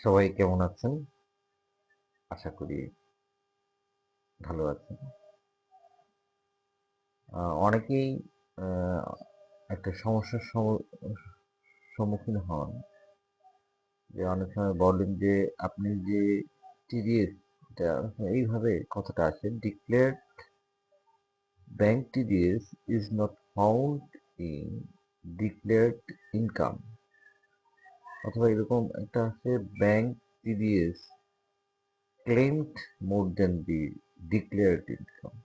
সবাই কেমন আছেন? আশা করি ভালো আছেন। অনেকেই আ একটা সমস্যার সম্মুখীন হন। যে অনেক সময় বলেন যে, আপনি যে টিডিএস এটা এইভাবে কথাটা আসে, declared bank TDS is not found in declared income অথবা এরকম একটা আছে bank TDS claimed more than the declared income।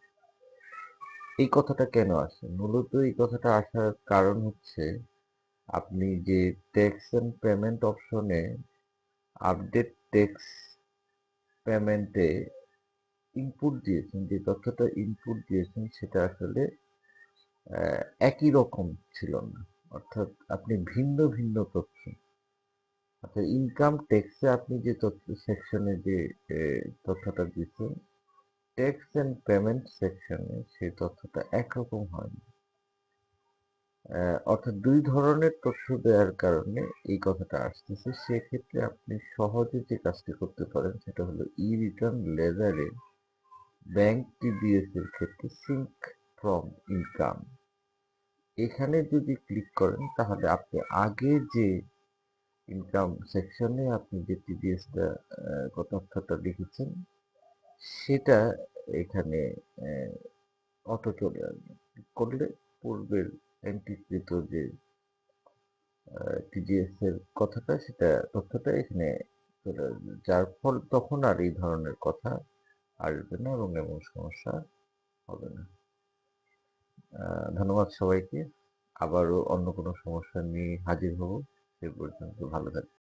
এই কথাটা কেন আসে? মূলত এই কথাটা আসার কারণ হচ্ছে আপনি যে ট্যাক্স এন্ড পেমেন্ট অপশনে আপডেট ট্যাক্স পেমেন্টে ইনপুট দিয়েছেন, যে তথ্যটা ইনপুট দিয়েছেন সেটা আসলে একই রকম ছিল না। অর্থাৎ আপনি ভিন্ন ভিন্ন তথ্য, অর্থাৎ ইনকাম ট্যাক্সে আপনি যে তথ্য সেকশনে যে তথ্যটা দিয়েছেন, ট্যাক্স এন্ড পেমেন্ট সেকশনে সেই তথ্যটা একরকম হয়নি। অর্থাৎ ২ ধরনের তথ্য দেওয়ার কারণে এই কথাটা আসতেছে। সেক্ষেত্রে আপনি সহজে যে কাজটি করতে পারেন সেটা হলো ই-রিটার্ন লেজারে ব্যাংক টিডিএস এর ক্ষেত্রে সিঙ্ক ফ্রম ইনকাম। এখানে যদি ক্লিক করেন তাহলে আপনি আগে যে ইনকাম সেকশনে আপনি যে টিডিএসটা তথ্যটা লিখেছেন সেটা এখানে অটো চলে আসবে। করলে পূর্বের এন্ট্রিকৃত যে টিডিএস এর কথাটা তথ্যটা এখানে চলে আসবে, যার ফল তখন আর এই ধরনের কথা আসবে না এবং এমন সমস্যা হবে না। ধন্যবাদ সবাইকে। আবারও অন্য কোনো সমস্যা নিয়ে হাজির হব। সে পর্যন্ত ভালো থাকবেন।